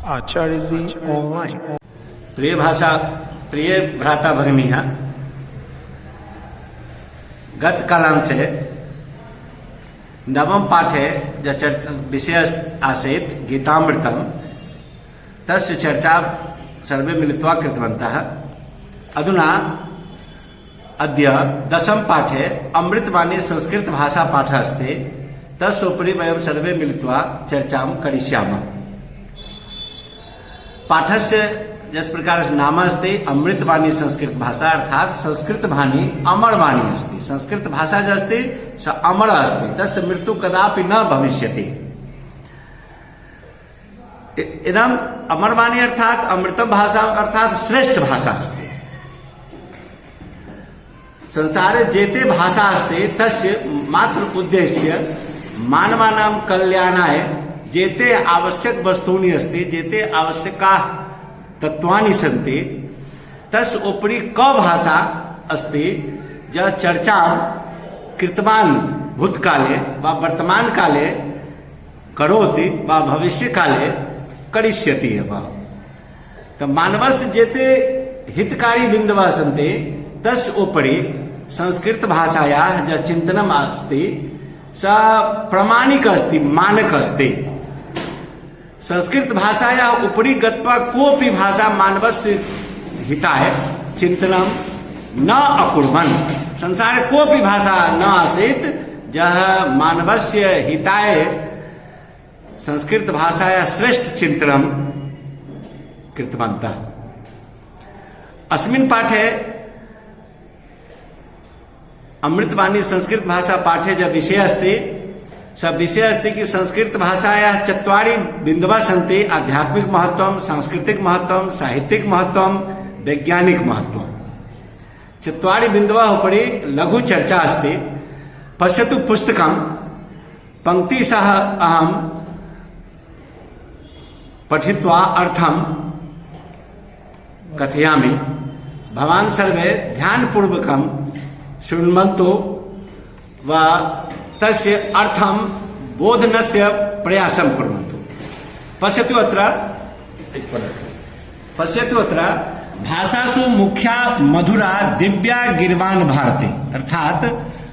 आचार्य जी online. प्रिय भाषा प्रिय भ्राता भगिनी, गत कालांशे नवम पाठे विषय आसीत् गीतामृतम्, तस्य चर्चा सर्वे मिलित्वा कृतवन्तः। अधुना अद्य दशम पाठे अमृतवाणी संस्कृत भाषा पाठः अस्ति, तस्योपरि वयं सर्वे मिलित्वा चर्चां करिष्यामः। पाठस्य जिस प्रकार से नाम अस्ति अमृतवाणी संस्कृत भाषा, अर्थात संस्कृत वाणी अमर वाणी अस्ति। संस्कृत भाषा जो अस्ति स अमर अस्ति, तस्य मृत्यु कदापि न भविष्यति। इदम अमर वाणी अर्थात अमृतम भाषा अर्थात श्रेष्ठ भाषा अस्ति। संसारे जेते भाषा अस्ति तस्य मात्र उद्देश्य मानवानां कल्याणाय जेते आवश्यक वस्तूनि अस्ति, जेते आवश्यका तत्वानि सन्ति, तस् उपरि क भाषा अस्ति ज चर्चा कृतवान् भूतकाले वा वर्तमान काले करोति वा भविष्य काले करिष्यति एव। तो मानवस्य जेते हितकारी बिन्दवः सन्ति तस् उपरि संस्कृत भाषायाः ज चिन्तनम् अस्ति स प्रामाणिक अस्ति, मानक अस्ति। संस्कृत भाषाया उपरि गत्वा कोऽपि भाषा मानवस्य हिताय चिन्तनं न अकुर्वन्। संसारे कोऽपि भाषा न आसीत् यः मानवस्य हिताय संस्कृत भाषाया श्रेष्ठ चिन्तनं कृतवन्तः। अस्मिन् पाठे अमृतवाणी संस्कृत भाषा पाठे जो विषय अस्ति सब विषय अस्ति कि संस्कृत भाषायाः चत्वारि बिन्दवः सन्ति: आध्यात्मिक महत्त्वं, सांस्कृतिक महत्त्वं, साहित्यिक महत्त्वं, वैज्ञानिक महत्त्वं। चत्वारि बिन्दवः उपरि लघु चर्चा अस्ति। पश्यतु पुस्तकं पङ्क्तिशः अहं पठित्वा अर्थं कथयामि। भवान् सर्वे ध्यानपूर्वकं शृण्वन्तु वा तस्य अर्थं बोधनस्य प्रयासं कुर्वन्तु। पश्यतु अत्र भाषासु मुख्या मधुरा दिव्या गिर्वाण भारती, अर्थात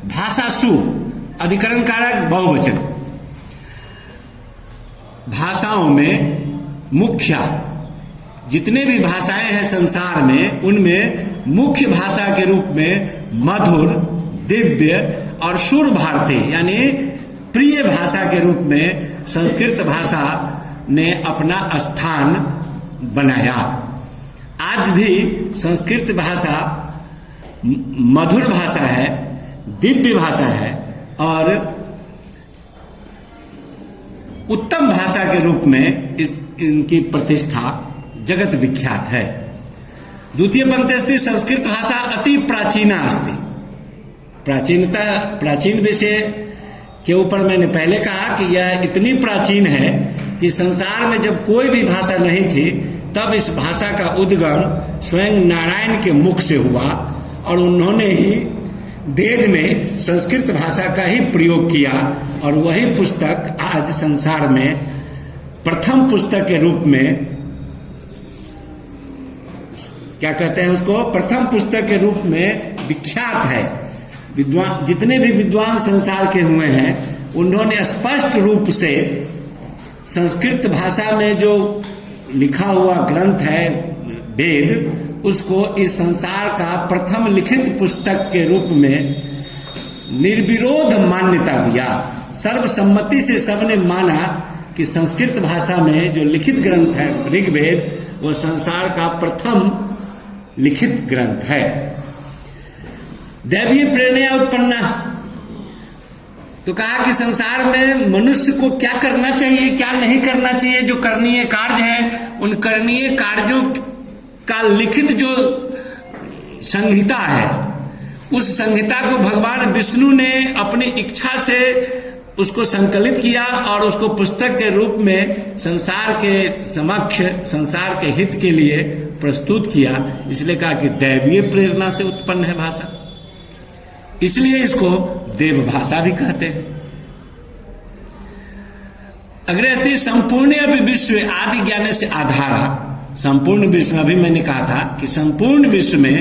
भाषासु अधिकरण कारक बहुवचन। भाषाओं में मुख्या जितने भी भाषाएं हैं संसार में, उनमें मुख्य भाषा के रूप में मधुर, दिव्य और सुर भारती यानी प्रिय भाषा के रूप में संस्कृत भाषा ने अपना स्थान बनाया। आज भी संस्कृत भाषा मधुर भाषा है, दिव्य भाषा है और उत्तम भाषा के रूप में इनकी प्रतिष्ठा जगत विख्यात है। द्वितीय पंक्ति अस्ति संस्कृत भाषा अति प्राचीना अस्ति। प्राचीन विषय के ऊपर मैंने पहले कहा कि यह इतनी प्राचीन है कि संसार में जब कोई भी भाषा नहीं थी तब इस भाषा का उद्गम स्वयं नारायण के मुख से हुआ और उन्होंने ही वेद में संस्कृत भाषा का ही प्रयोग किया और वही पुस्तक आज संसार में प्रथम पुस्तक के रूप में, क्या कहते हैं उसको, प्रथम पुस्तक के रूप में विख्यात है। विद्वान जितने भी विद्वान संसार के हुए हैं उन्होंने स्पष्ट रूप से संस्कृत भाषा में जो लिखा हुआ ग्रंथ है वेद, उसको इस संसार का प्रथम लिखित पुस्तक के रूप में निर्विरोध मान्यता दिया। सर्वसम्मति से सबने माना कि संस्कृत भाषा में जो लिखित ग्रंथ है ऋग्वेद, वो संसार का प्रथम लिखित ग्रंथ है। दैवीय प्रेरणा उत्पन्ना, तो कहा कि संसार में मनुष्य को क्या करना चाहिए, क्या नहीं करना चाहिए। जो करणीय कार्य है उन करणीय कार्यों का लिखित जो संहिता है, उस संहिता को भगवान विष्णु ने अपनी इच्छा से उसको संकलित किया और उसको पुस्तक के रूप में संसार के समक्ष, संसार के हित के लिए प्रस्तुत किया। इसलिए कहा कि दैवीय प्रेरणा से उत्पन्न है भाषा, इसलिए इसको देव भाषा भी कहते हैं। अग्रे अस्ति संपूर्ण अपि विश्व आदि ज्ञान से आधारा। संपूर्ण विश्व में, अभी मैंने कहा था कि संपूर्ण विश्व में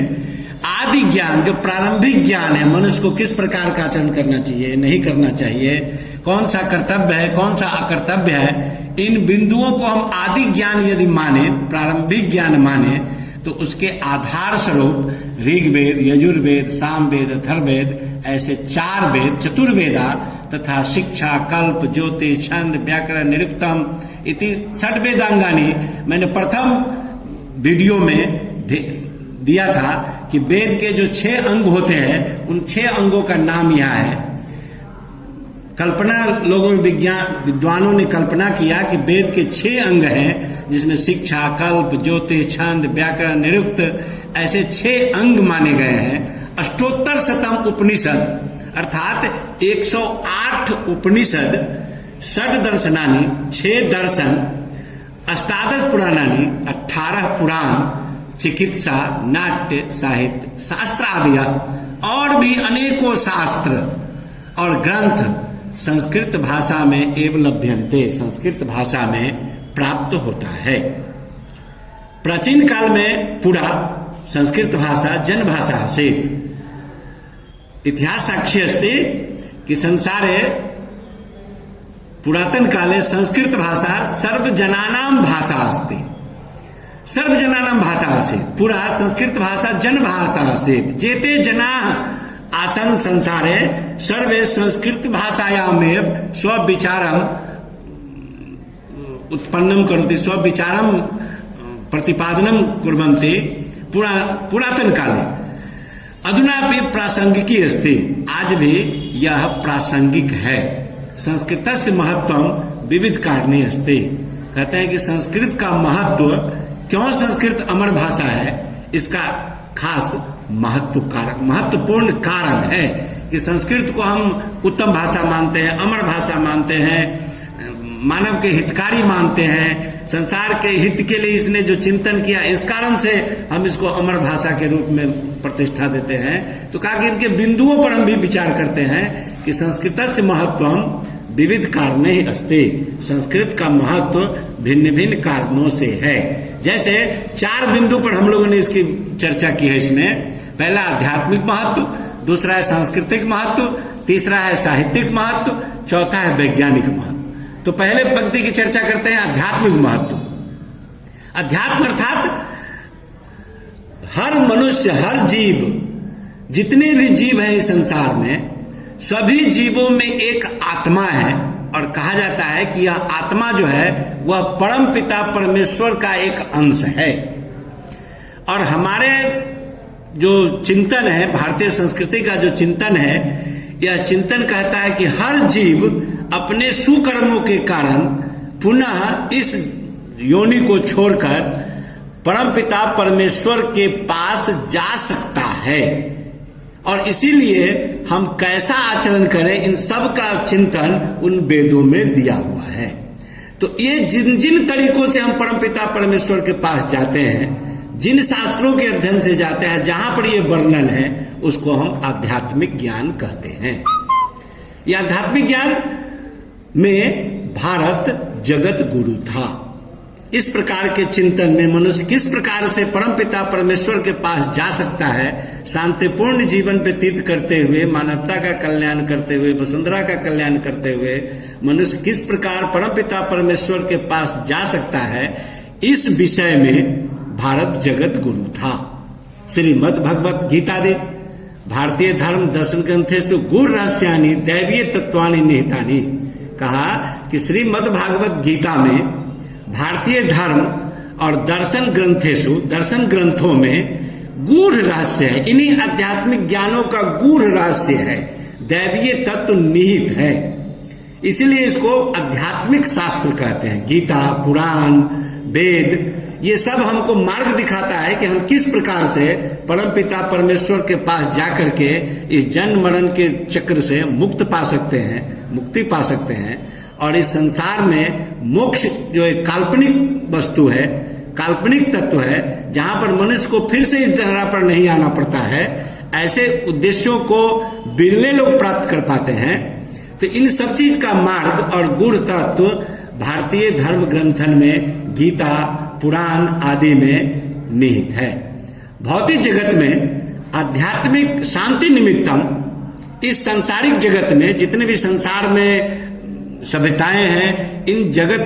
आदि ज्ञान, जो प्रारंभिक ज्ञान है, मनुष्य को किस प्रकार का आचरण करना चाहिए, नहीं करना चाहिए, कौन सा कर्तव्य है, कौन सा अकर्तव्य है, इन बिंदुओं को हम आदि ज्ञान यदि माने, प्रारंभिक ज्ञान माने, तो उसके आधार स्वरूप ऋग्वेद, यजुर्वेद, सामवेद, अथर्ववेद, ऐसे 4 वेद, चतुर्वेदा तथा शिक्षा, कल्प, ज्योतिष, छंद, व्याकरण, निरुक्तम इति 6 वेदांगानी मैंने प्रथम वीडियो में दिया था कि वेद के जो 6 अंग होते हैं, उन 6 अंगों का नाम यहाँ है। कल्पना लोगों विद्वानों ने कल्पना किया कि वेद के 6 अंग हैं, जिसमें शिक्षा, कल्प, ज्योतिष, छंद, व्याकरण, निरुक्त ऐसे 6 अंग माने गए हैं। अष्टोत्तर शतम उपनिषद अर्थात 108 उपनिषद, 6 दर्शनानी 6 दर्शन, 18 पुराणानी 18 पुराण, चिकित्सा, नाट्य, साहित्य, शास्त्र आदि और भी अनेकों शास्त्र और ग्रंथ संस्कृत भाषा में एव लभ्यन्ते, संस्कृत भाषा में प्राप्त होता है। प्राचीन काल में पुरा संस्कृत भाषा जन भाषा आसीत्। इतिहास साक्षी अस्ति कि संसारे पुरातन काले संस्कृत भाषा सर्वजनानां भाषा अस्ति, सर्वजनानां भाषा आसीत्। पुरा संस्कृत भाषा जन भाषा आसीत्। जेते जनाः आसन् संसारे सर्वे संस्कृत भाषायामेव स्वविचारं उत्पन्नं करोति, स्वविचारं प्रतिपादनं कुर्वन्ति पुरातन काले। अधुनापि प्रासंगिकी अस्ति, आज भी यह प्रासंगिक है। संस्कृतस्य महत्वं विविध कारणे अस्ति। कहते हैं कि संस्कृत का महत्व, क्यों संस्कृत अमर भाषा है, इसका खास महत्वपूर्ण कारण है कि संस्कृत को हम उत्तम भाषा मानते हैं, अमर भाषा मानते हैं, मानव के हितकारी मानते हैं, संसार के हित के लिए इसने जो चिंतन किया, इस कारण से हम इसको अमर भाषा के रूप में प्रतिष्ठा देते हैं। तो कहा कि इनके बिंदुओं पर हम भी विचार करते हैं कि संस्कृतस्य महत्वं विविध कारणे अस्ति, संस्कृत का महत्व भिन्न भिन्न कारणों से है। जैसे 4 बिंदु पर हम लोगों ने इसकी चर्चा की है। इसमें पहला आध्यात्मिक महत्व, दूसरा है सांस्कृतिक महत्व, तीसरा है साहित्यिक महत्व, चौथा है वैज्ञानिक महत्व। तो पहले पंक्ति की चर्चा करते हैं आध्यात्मिक महत्व। अध्यात्म अर्थात हर मनुष्य, हर जीव, जितने भी जीव हैं इस संसार में, सभी जीवों में एक आत्मा है। और कहा जाता है कि यह आत्मा जो है वह परम पिता परमेश्वर का एक अंश है। और हमारे जो चिंतन है, भारतीय संस्कृति का जो चिंतन है, यह चिंतन कहता है कि हर जीव अपने सुकर्मों के कारण पुनः इस योनि को छोड़कर परमपिता परमेश्वर के पास जा सकता है। और इसीलिए हम कैसा आचरण करें, इन सब का चिंतन उन वेदों में दिया हुआ है। तो ये जिन जिन तरीकों से हम परमपिता परमेश्वर के पास जाते हैं, जिन शास्त्रों के अध्ययन से जाते हैं, जहां पर ये वर्णन है, उसको हम आध्यात्मिक ज्ञान कहते हैं। यह आध्यात्मिक ज्ञान में भारत जगत गुरु था। इस प्रकार के चिंतन में मनुष्य किस प्रकार से परमपिता परमेश्वर के पास जा सकता है, शांतिपूर्ण जीवन व्यतीत करते हुए, मानवता का कल्याण करते हुए, वसुंधरा का कल्याण करते हुए मनुष्य किस प्रकार परमपिता परमेश्वर के पास जा सकता है, इस विषय में भारत जगत गुरु था। श्रीमद् भगवत गीतादि भारतीय धर्म दर्शन ग्रंथेषु गूढ़ रहस्यानि दैवीय तत्वानि निहितानि। कहा कि श्रीमद् भागवत गीता में भारतीय धर्म और दर्शन ग्रंथेषु, दर्शन ग्रंथों में गूढ़ रहस्य है। इन्हीं आध्यात्मिक ज्ञानों का गूढ़ रहस्य है, दैवीय तत्व निहित है। इसीलिए इसको आध्यात्मिक शास्त्र कहते हैं। गीता, पुराण, वेद, ये सब हमको मार्ग दिखाता है कि हम किस प्रकार से परमपिता परमेश्वर के पास जाकर के इस जन्म मरण के चक्र से मुक्त पा सकते हैं, मुक्ति पा सकते हैं। और इस संसार में मोक्ष जो एक काल्पनिक वस्तु है, काल्पनिक तत्व है, जहां पर मनुष्य को फिर से इस धरा पर नहीं आना पड़ता है, ऐसे उद्देश्यों को बिरले लोग प्राप्त कर पाते हैं। तो इन सब चीज का मार्ग और गूढ़ तत्व भारतीय धर्म ग्रंथन में गीता, पुराण आदि में निहित है। भौतिक जगत में आध्यात्मिक शांति निमित्तम, इस सांसारिक जगत में जितने भी संसार में सभ्यताएं हैं,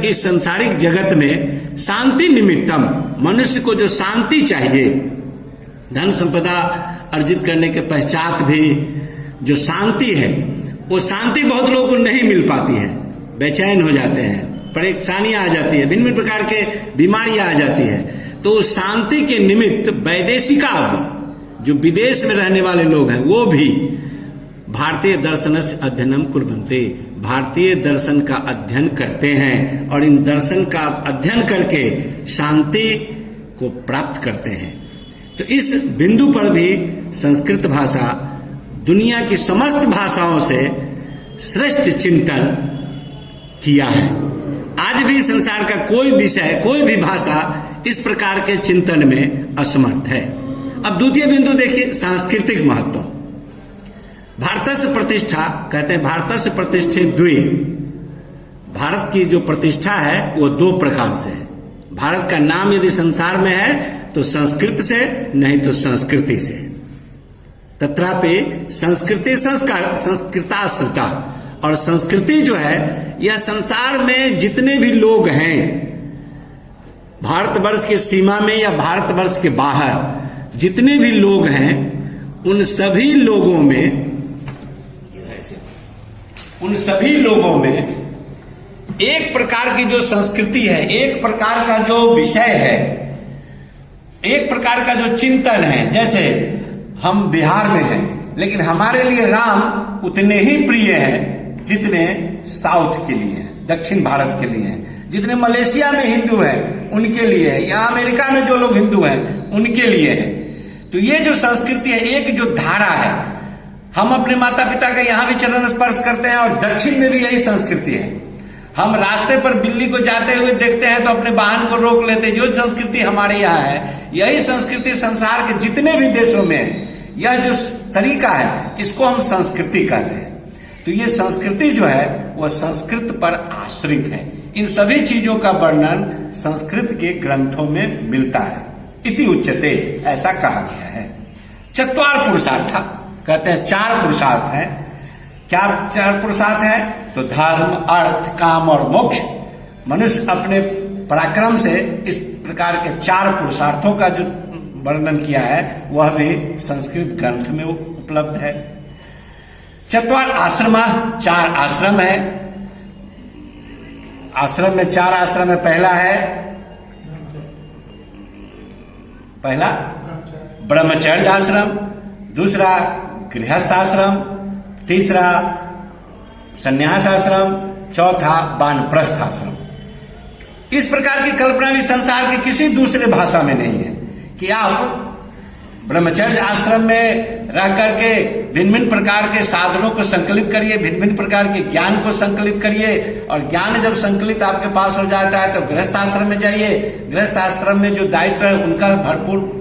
इस संसारिक जगत में शांति निमित्तम मनुष्य को जो शांति चाहिए, धन संपदा अर्जित करने के पश्चात भी जो शांति है, वो शांति बहुत लोगों को नहीं मिल पाती है, बेचैन हो जाते हैं, परेशानियां आ जाती है, भिन्न भिन्न प्रकार के बीमारियां आ जाती है। तो उस शांति के निमित्त वैदेशिका भी, जो विदेश में रहने वाले लोग हैं, वो भी भारतीय दर्शन से अध्ययनम कुर्वन्ते, भारतीय दर्शन का अध्ययन करते हैं और इन दर्शन का अध्ययन करके शांति को प्राप्त करते हैं। तो इस बिंदु पर भी संस्कृत भाषा दुनिया की समस्त भाषाओं से श्रेष्ठ चिंतन किया है। आज भी संसार का कोई विषय, कोई भी भाषा इस प्रकार के चिंतन में असमर्थ है। अब द्वितीय बिंदु देखिए, सांस्कृतिक महत्व। भारतस्य प्रतिष्ठा, कहते हैं भारतस्य प्रतिष्ठे द्वे, भारत की जो प्रतिष्ठा है वो दो प्रकार से है। भारत का नाम यदि संसार में है तो संस्कृत से, नहीं तो संस्कृति से। तत्रापि संस्कृति संस्कार संस्कृताश्रिता, और संस्कृति जो है यह संसार में जितने भी लोग हैं, भारतवर्ष की सीमा में या भारतवर्ष के बाहर जितने भी लोग हैं, उन सभी लोगों में एक प्रकार की जो संस्कृति है, एक प्रकार का जो विषय है, एक प्रकार का जो चिंतन है। जैसे हम बिहार में हैं, लेकिन हमारे लिए राम उतने ही प्रिय हैं जितने साउथ के लिए हैं, दक्षिण भारत के लिए हैं, जितने मलेशिया में हिंदू हैं उनके लिए है, या अमेरिका में जो लोग हिंदू हैं उनके लिए है। तो ये जो संस्कृति है, एक जो धारा है, हम अपने माता पिता का यहां भी चरण स्पर्श करते हैं, और दक्षिण में भी यही संस्कृति है। हम रास्ते पर बिल्ली को जाते हुए देखते हैं तो अपने वाहन को रोक लेते हैं। जो संस्कृति हमारे यहाँ है, यही संस्कृति संसार के जितने भी देशों में है। यह जो तरीका है, इसको हम संस्कृति कहते हैं। तो ये संस्कृति जो है वह संस्कृत पर आश्रित है। इन सभी चीजों का वर्णन संस्कृत के ग्रंथों में मिलता है। इति उच्यते, ऐसा कहा गया है। चत्वार पुरुषार्थ, कहते हैं चार पुरुषार्थ हैं। क्या चार पुरुषार्थ है? तो धर्म, अर्थ, काम और मोक्ष। मनुष्य अपने पराक्रम से इस प्रकार के चार पुरुषार्थों का जो वर्णन किया है वह भी संस्कृत ग्रंथ में उपलब्ध है। चत्वार आश्रमा, चार आश्रम है। आश्रम में चार आश्रम है। पहला ब्रह्मचर्य आश्रम, दूसरा गृहस्थ आश्रम, तीसरा संन्यास आश्रम, चौथा वानप्रस्थ आश्रम। इस प्रकार की कल्पना भी संसार के किसी दूसरे भाषा में नहीं है कि आप ब्रह्मचर्य आश्रम में रह करके भिन्न भिन्न प्रकार के साधनों को संकलित करिए, भिन्न भिन्न प्रकार के ज्ञान को संकलित करिए, और ज्ञान जब संकलित आपके पास हो जाता है तो गृहस्थ आश्रम में जाइए। गृहस्थ आश्रम में जो दायित्व है उनका भरपूर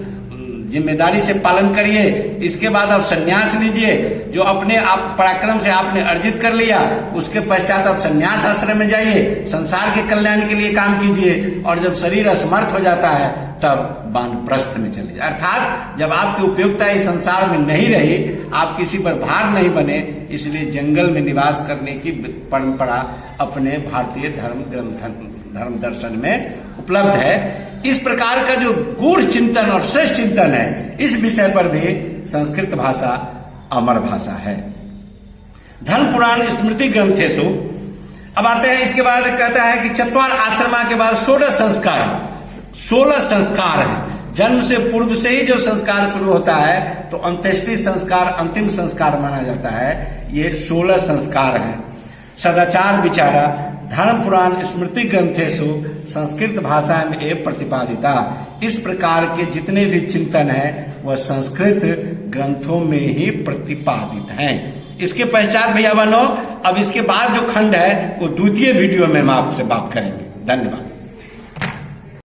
जिम्मेदारी से पालन करिए। इसके बाद आप संन्यास लीजिए, जो अपने आप पराक्रम से आपने अर्जित कर लिया, उसके पश्चात आप संन्यास आश्रम में जाइए, संसार के कल्याण के लिए काम कीजिए, और जब शरीर असमर्थ हो जाता है तब वानप्रस्थ में चलिए। अर्थात जब आपकी उपयोगिता इस संसार में नहीं रही, आप किसी पर भार नहीं बने, इसलिए जंगल में निवास करने की परंपरा अपने भारतीय धर्म दर्शन में उपलब्ध है। इस प्रकार का जो गूढ़ चिंतन और श्रेष्ठ चिंतन है, इस विषय पर भी संस्कृत भाषा अमर भाषा है। धर्म पुराण स्मृति ग्रंथेषु। अब आते हैं, इसके बाद कहता है कि चत्वार आश्रमा के बाद 16 संस्कार है। जन्म से पूर्व से ही जो संस्कार शुरू होता है तो अंत्येष्टि संस्कार अंतिम संस्कार माना जाता है। ये 16 संस्कार हैं। सदाचार विचारा धर्म पुराण स्मृति ग्रंथेषु संस्कृत भाषा में ए प्रतिपादिता। इस प्रकार के जितने भी चिंतन है वह संस्कृत ग्रंथों में ही प्रतिपादित हैं। इसके पश्चात भैया बनो, अब इसके बाद जो खंड है वो द्वितीय वीडियो में हम आपसे बात करेंगे। धन्यवाद।